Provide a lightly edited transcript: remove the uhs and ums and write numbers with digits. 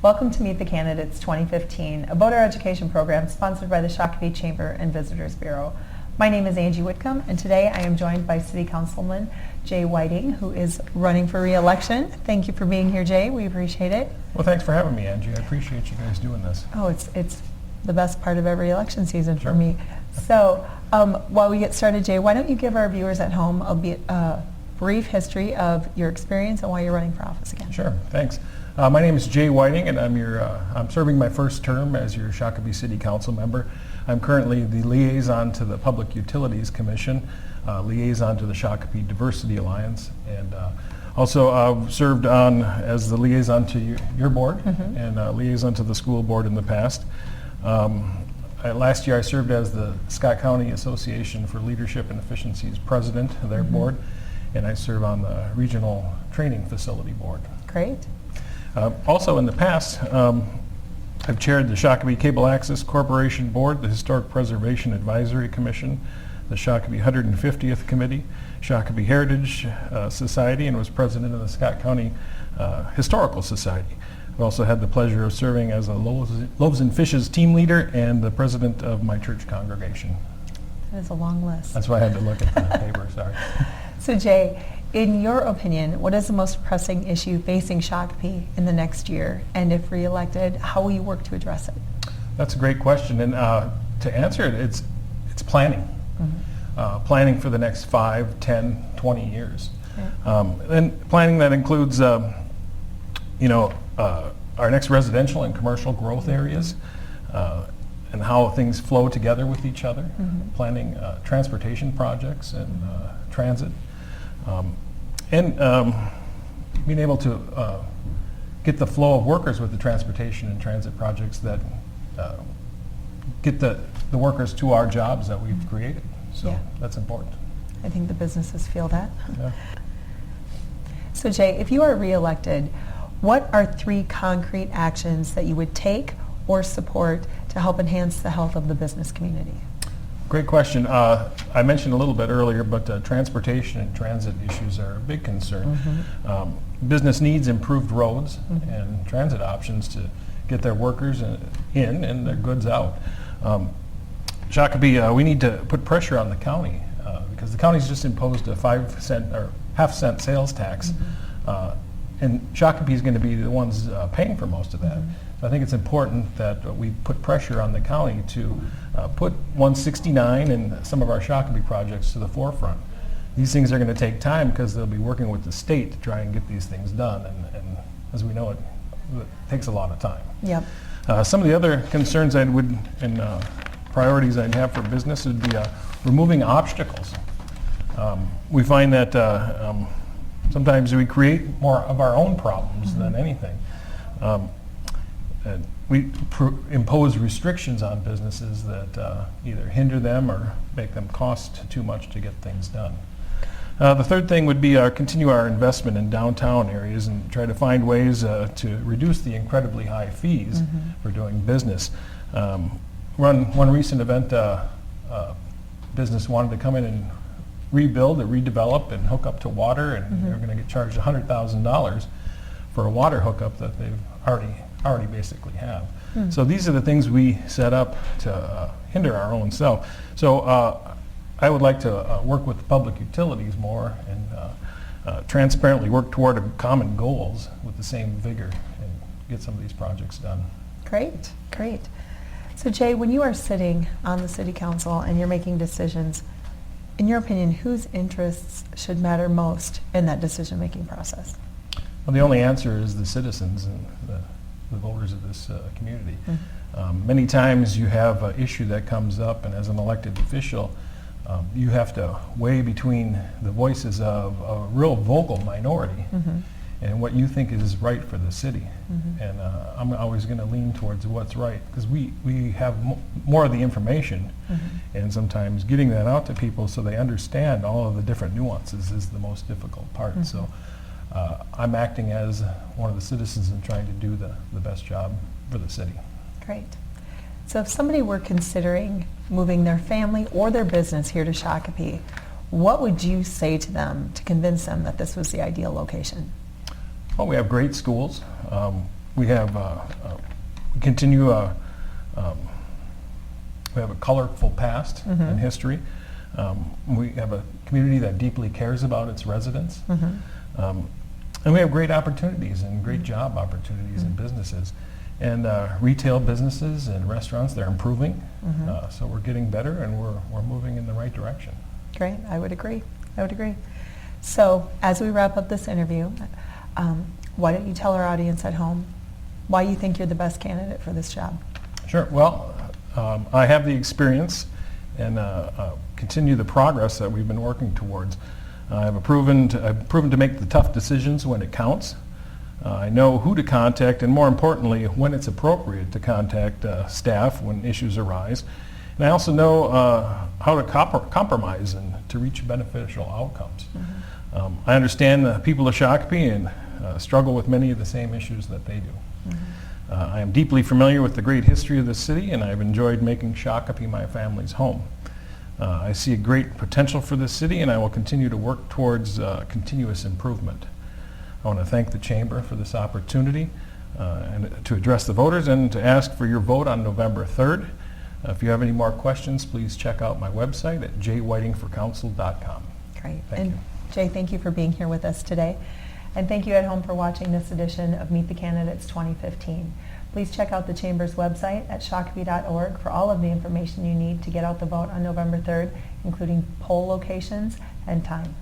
Welcome to Meet the Candidates 2015, a voter education program sponsored by the Shakopee Chamber and Visitors Bureau. My name is Angie Whitcomb, and today I am joined by City Councilman Jay Whiting, who is running for re-election. Thank you for being here, Jay. We appreciate it. Well, thanks for having me, Angie. I appreciate you guys doing this. Oh, it's the best part of every election season for me. So while we get started, Jay, why don't you give our viewers at home a brief history of your experience and why you're running for office again? Sure, thanks. My name is Jay Whiting, and I'm serving my first term as your Shakopee City Council member. I'm currently the liaison to the Public Utilities Commission, liaison to the Shakopee Diversity Alliance, and also served on as the liaison to your board and liaison to the school board in the past. Last year I served as the Scott County Association for Leadership and Efficiency's president of their board, and I serve on the Regional Training Facility Board. Great. Also in the past, I've chaired the Shakopee Cable Access Corporation Board, the Historic Preservation Advisory Commission, the Shakopee 150th Committee, Shakopee Heritage Society, and was president of the Scott County Historical Society. I've also had the pleasure of serving as a Loaves and Fishes team leader and the president of my church congregation. That is a long list. That's why I had to look at the paper, sorry. So Jay, in your opinion, what is the most pressing issue facing Shakopee in the next year? And if re-elected, how will you work to address it? That's a great question. And to answer it, it's planning. Planning for the next 5, 10, 20 years. Okay. And planning that includes, our next residential and commercial growth areas and how things flow together with each other. Planning transportation projects and transit. And being able to get the flow of workers with the transportation and transit projects that get the workers to our jobs that we've created. So that's important. I think the businesses feel that. Yeah. So Jay, if you are re-elected, what are 3 concrete actions that you would take or support to help enhance the health of the business community? Great question. I mentioned a little bit earlier, but transportation and transit issues are a big concern. Business needs improved roads and transit options to get their workers in and their goods out. Shakopee, we need to put pressure on the county because the county's just imposed a 5-cent or half-cent sales tax, and Shakopee is going to be the ones paying for most of that. I think it's important that we put pressure on the county to put 169 and some of our Shakopee projects to the forefront. These things are going to take time because they'll be working with the state to try and get these things done, and as we know, it takes a lot of time. Yep. Some of the other concerns and priorities I'd have for business would be removing obstacles. We find that sometimes we create more of our own problems than anything. And we impose restrictions on businesses that either hinder them or make them cost too much to get things done. The third thing would be continue our investment in downtown areas and try to find ways to reduce the incredibly high fees for doing business. One recent event, business wanted to come in and rebuild or redevelop and hook up to water, and they're going to get charged $100,000 for a water hookup that they've already basically have. So these are the things we set up to hinder our own self. So I would like to work with the public utilities more and transparently work toward common goals with the same vigor and get some of these projects done. Great, great. So Jay, when you are sitting on the city council and you're making decisions, in your opinion, whose interests should matter most in that decision-making process? Well, the only answer is the citizens and the voters of this community. Many times you have an issue that comes up, and as an elected official, you have to weigh between the voices of a real vocal minority and what you think is right for the city. And I'm always going to lean towards what's right because we have more of the information, and sometimes getting that out to people so they understand all of the different nuances is the most difficult part. So I'm acting as one of the citizens and trying to do the best job for the city. Great. So if somebody were considering moving their family or their business here to Shakopee, what would you say to them to convince them that this was the ideal location? Well, we have great schools. we have we continue we have a colorful past in history. We have a community that deeply cares about its residents. And we have great opportunities and great job opportunities in businesses. And retail businesses and restaurants, they're improving. So we're getting better and we're moving in the right direction. Great, I would agree. I would agree. So as we wrap up this interview, why don't you tell our audience at home why you think you're the best candidate for this job? Sure. Well, I have the experience and continue the progress that we've been working towards. I've proven to make the tough decisions when it counts. I know who to contact, and more importantly, when it's appropriate to contact staff when issues arise. And I also know how to compromise and to reach beneficial outcomes. I understand the people of Shakopee and struggle with many of the same issues that they do. I am deeply familiar with the great history of the city, and I've enjoyed making Shakopee my family's home. I see a great potential for this city, and I will continue to work towards continuous improvement. I want to thank the Chamber for this opportunity and to address the voters and to ask for your vote on November 3rd. If you have any more questions, please check out my website at jwhitingforcouncil.com. Great. Thank you. Jay, thank you for being here with us today. And thank you at home for watching this edition of Meet the Candidates 2015. Please check out the Chamber's website at shakopee.org for all of the information you need to get out the vote on November 3rd, including poll locations and time.